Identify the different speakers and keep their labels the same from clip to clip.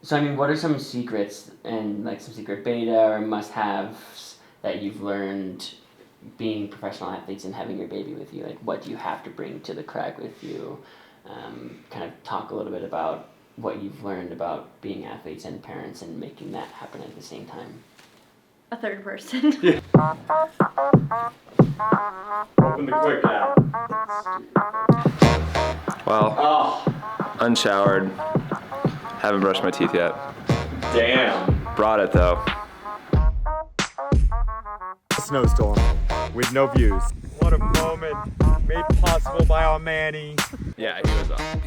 Speaker 1: So, I mean, what are some secrets and like some secret beta or must-haves that you've learned being professional athletes and having your baby with you? Like, what do you have to bring to the crag with you? Kind of talk a little bit about what you've learned about being athletes and parents and making that happen at the same time.
Speaker 2: A third person.
Speaker 3: Yeah. Open the quick app.
Speaker 4: Well, unshowered. Haven't brushed my teeth yet.
Speaker 3: Damn.
Speaker 4: Brought it though.
Speaker 3: Snowstorm with no views. What a moment made possible by our Mannie.
Speaker 4: Yeah, he was awesome.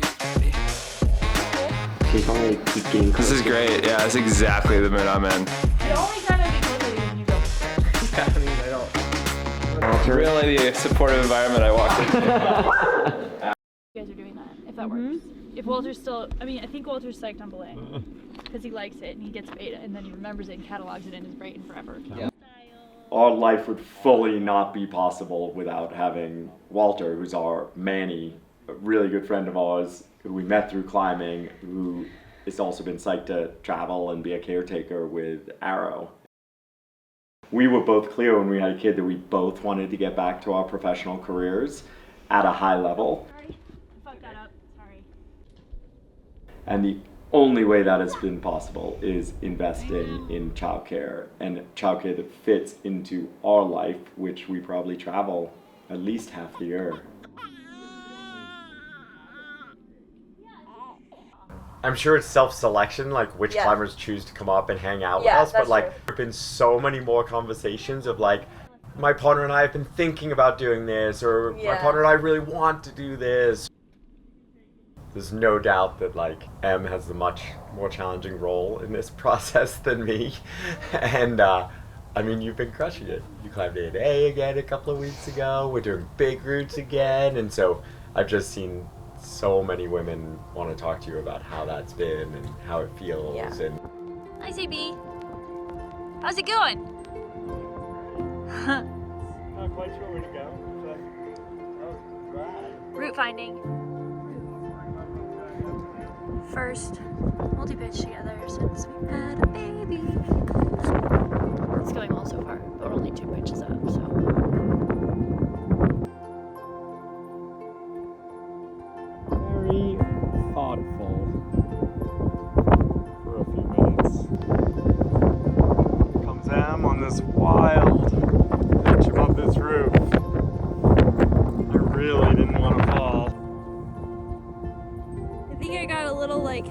Speaker 1: Keep only keep getting
Speaker 4: This is great. Yeah, that's exactly the mood I'm in.
Speaker 2: The only time I'd be closer when you go upstairs.
Speaker 4: Yeah, I mean, I don't. Really, the supportive environment I walked into.
Speaker 2: You guys are doing that, if that works. If Walter's still, I mean, I think Walter's psyched on belay because he likes it and he gets beta and then he remembers it and catalogs it in his brain forever.
Speaker 4: Yeah.
Speaker 3: Our life would fully not be possible without having Walter, who's our Mannie, a really good friend of ours, who we met through climbing, who has also been psyched to travel and be a caretaker with Arrow. We were both clear when we had a kid that we both wanted to get back to our professional careers at a high level.
Speaker 2: Sorry, I fucked that up. Sorry.
Speaker 3: And the only way that has been possible is investing in childcare, and childcare that fits into our life, which we probably travel at least half the year. I'm sure it's self-selection, like which climbers choose to come up and hang out with us, but like there have been so many more conversations of like, my partner and I have been thinking about doing this, or my partner and I really want to do this. There's no doubt that like Em has a much more challenging role in this process than me, and I mean, you've been crushing it. You climbed A&A again a couple of weeks ago. We're doing big routes again, and so I've just seen so many women want to talk to you about how that's been and how it feels. And
Speaker 2: Hi, CB. How's it going?
Speaker 3: not quite sure where to go. That was dry.
Speaker 2: Route finding. First multi-pitch together since we've had a baby. It's going well so far, but we're only 2 pitches up, so.
Speaker 3: Very thoughtful for a few minutes. Here comes Em on this wild pitch above this roof. I really didn't want to fall.
Speaker 2: I think I got a little like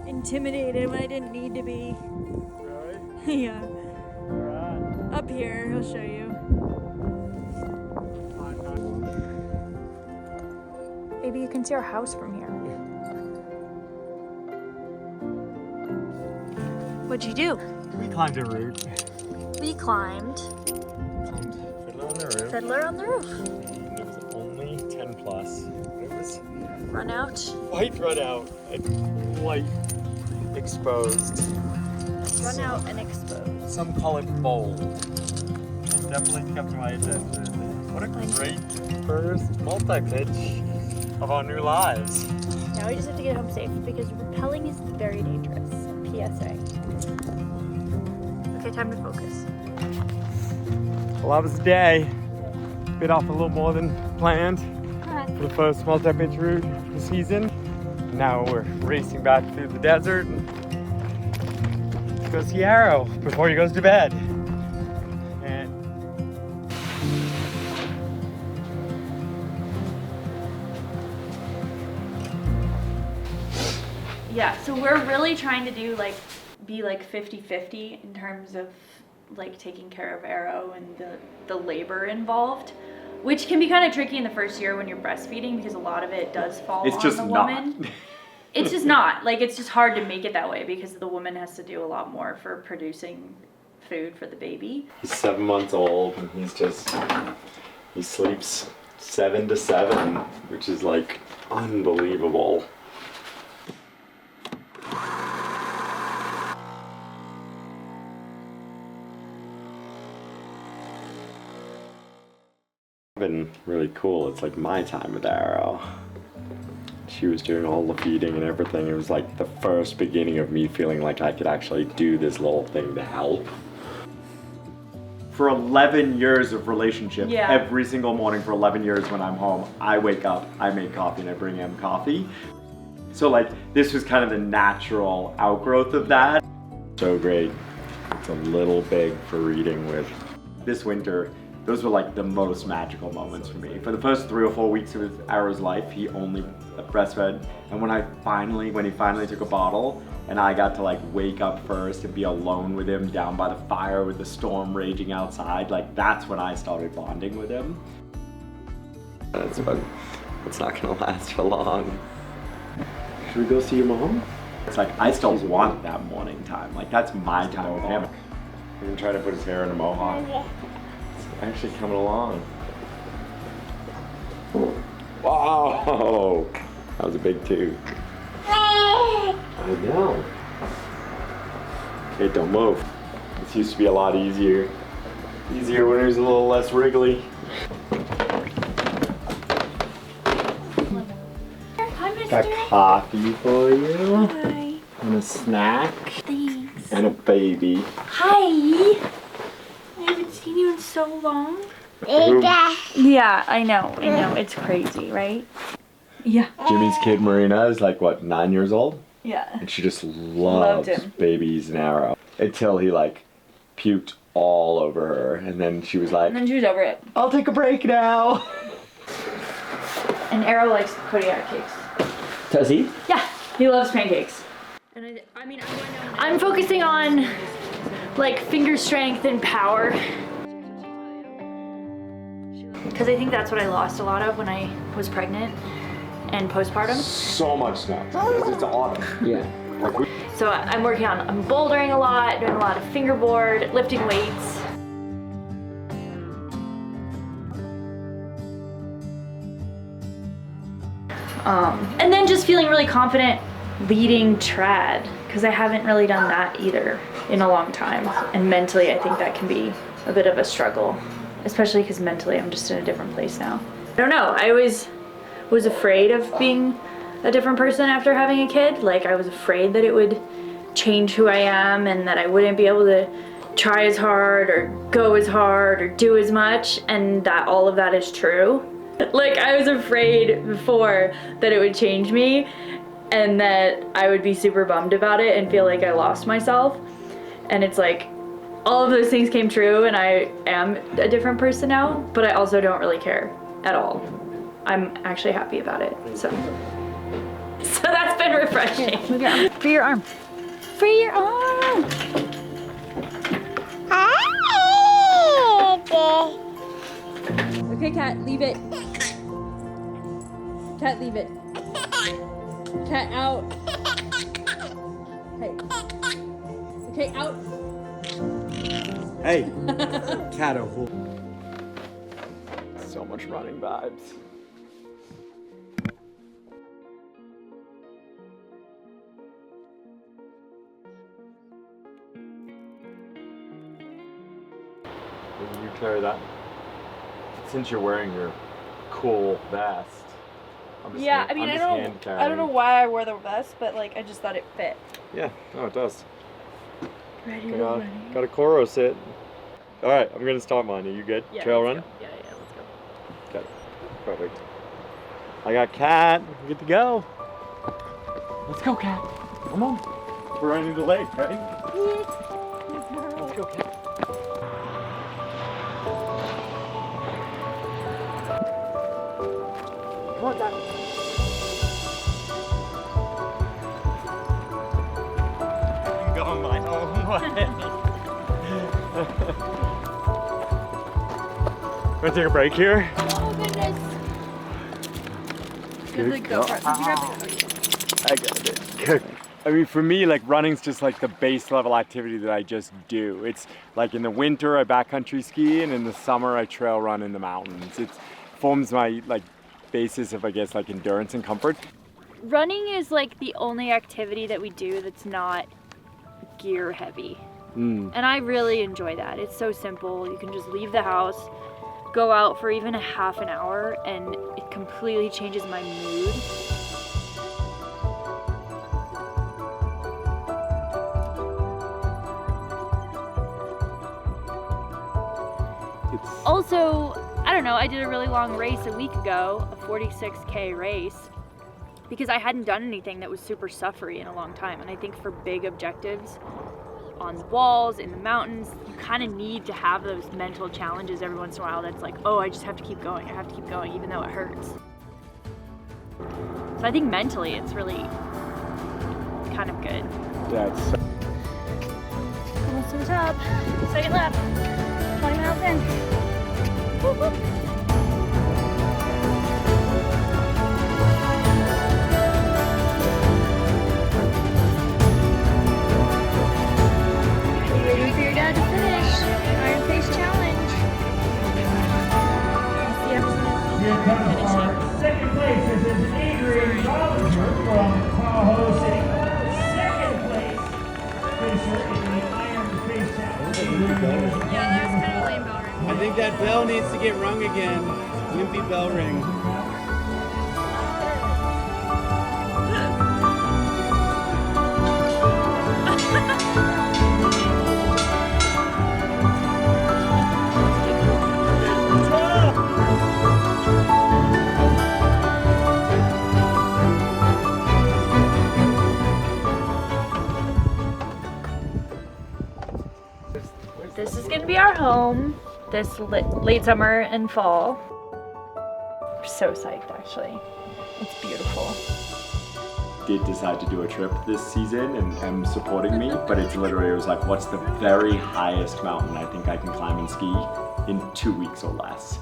Speaker 2: intimidated when I didn't need to be.
Speaker 3: Really?
Speaker 2: Yeah.
Speaker 3: Alright.
Speaker 2: Up here, I'll show you. Maybe you can see our house from here. What'd you do?
Speaker 3: We climbed a route.
Speaker 2: We climbed
Speaker 3: Fiddler on the roof.
Speaker 2: Fiddler on the Roof.
Speaker 3: And it was only 10 plus. It was
Speaker 2: Run out.
Speaker 3: white run out and white exposed.
Speaker 2: Run out and exposed.
Speaker 3: Some call it bold. It definitely kept my attention. What a great first multi-pitch of our new lives.
Speaker 2: Now we just have to get home safe because rappelling is very dangerous. PSA. Okay, time to focus.
Speaker 3: Well, that was the day. Bit off a little more than planned for the first multi-pitch route of the season. Now we're racing back through the desert to go see Arrow before he goes to bed. And
Speaker 2: Yeah, so we're really trying to do be like 50-50 in terms of like taking care of Arrow and the labor involved, which can be kind of tricky in the first year when you're breastfeeding because a lot of it does fall
Speaker 3: it's
Speaker 2: on
Speaker 3: just
Speaker 2: the
Speaker 3: not.
Speaker 2: woman. It's just not. Like, it's just hard to make it that way because the woman has to do a lot more for producing food for the baby.
Speaker 3: He's 7 months old and he sleeps 7 to 7, which is like unbelievable. Been really cool. It's like my time with Arrow. she was doing all the feeding and everything. It was like the first beginning of me feeling like I could actually do this little thing to help. For 11 years of relationship, every single morning for 11 years when I'm home, I wake up, I make coffee, and I bring him coffee. So like, this was kind of the natural outgrowth of that. So great. It's a little big for reading with. This winter, those were like the most magical moments for me. For the first 3 or 4 weeks of Arrow's life, he only breastfed. And when he finally took a bottle, and I got to like wake up first and be alone with him down by the fire with the storm raging outside, like that's when I started bonding with him. But it's not gonna last for long. Should we go see your mom? It's like, I still want that morning time. Like, that's my time with him. I'm gonna try to put his hair in a mohawk. It's actually coming along. Wow! That was a big two. I know. Okay, don't move. This used to be a lot easier. Easier when it was a little less wriggly. Got coffee for you.
Speaker 2: Hi.
Speaker 3: And a snack.
Speaker 2: Thanks.
Speaker 3: And a baby.
Speaker 2: Hi. I haven't seen you in so long. Yeah, I know. It's crazy, right? Yeah.
Speaker 3: Jimmy's kid Marina is like, what, 9 years old?
Speaker 2: Yeah.
Speaker 3: And she just loves babies and Arrow. Until he like puked all over her. And then she was like,
Speaker 2: And then she was over it.
Speaker 3: I'll take a break now.
Speaker 2: And Arrow likes Kodiak cakes.
Speaker 1: Does he?
Speaker 2: Yeah, he loves pancakes. And I'm focusing on like finger strength and power. Because I think that's what I lost a lot of when I was pregnant and postpartum.
Speaker 3: So much stuff. It's autumn.
Speaker 1: Yeah.
Speaker 2: So I'm working on, I'm bouldering a lot, doing a lot of fingerboard, lifting weights. And then just feeling really confident leading trad, because I haven't really done that either in a long time. And mentally, I think that can be a bit of a struggle, especially because mentally I'm just in a different place now. I don't know, I always was afraid of being a different person after having a kid. Like, I was afraid that it would change who I am and that I wouldn't be able to try as hard or go as hard or do as much, and that all of that is true. Like, I was afraid before that it would change me and that I would be super bummed about it and feel like I lost myself. And it's like, all of those things came true and I am a different person now, but I also don't really care at all. I'm actually happy about it, so that's been refreshing.
Speaker 5: Free your arm.
Speaker 2: Free your arm!
Speaker 5: Okay, Cat, leave it. Cat, leave it. Cat, out. Hey. Okay, out.
Speaker 3: Hey, Tahoe. So much running vibes. Can you carry that? Since you're wearing your cool vest.
Speaker 5: Yeah, I mean, I don't know why I wore the vest, but like I just thought it fit.
Speaker 3: Yeah, no, it does.
Speaker 2: Ready to
Speaker 3: Got
Speaker 2: run.
Speaker 3: a Koro sit. All right, I'm gonna start mine. Are you good?
Speaker 2: Yeah,
Speaker 3: Trail
Speaker 2: let's
Speaker 3: run?
Speaker 2: go. Yeah, let's go.
Speaker 3: Okay, perfect. I got Cat. Good to go. Let's go, Cat. Come on. We're running the lake, right? Let's go, Cat. Come on, Cat. I'm going my own way. Wanna take a break here?
Speaker 5: Oh goodness.
Speaker 3: Good
Speaker 5: Go for it. Did you grab
Speaker 3: I got it. Good. I mean, for me, like, running's just like the base level activity that I just do. It's like in the winter I backcountry ski, and in the summer I trail run in the mountains. It forms my like basis of, I guess, like endurance and comfort.
Speaker 2: Running is like the only activity that we do that's not gear heavy. And I really enjoy that. It's so simple. You can just leave the house, go out for even a half an hour, and it completely changes my mood. also, I don't know, I did a really long race a week ago, a 46K race, because I hadn't done anything that was super suffery in a long time. And I think for big objectives on the walls, in the mountains, you kind of need to have those mental challenges every once in a while that's like, oh, I just have to keep going, I have to keep going, even though it hurts. So I think mentally it's really kind of good.
Speaker 4: Yeah, it's
Speaker 2: Almost to the top. Second lap. 20 miles in. Whoop, whoop. Are you ready for your dad to finish? Iron Face Challenge.
Speaker 6: Here comes our second place. This is Adrian from Tahoe City. Second place finisher in the Iron Face Challenge.
Speaker 5: Yeah, that was kind of lame bell ring.
Speaker 7: I think that bell needs to get rung again. Wimpy bell ring.
Speaker 2: This is gonna be our home this late summer and fall. We're so psyched, actually. It's beautiful.
Speaker 3: Did decide to do a trip this season and supporting me, but it was like, what's the very highest mountain I think I can climb and ski in 2 weeks or less?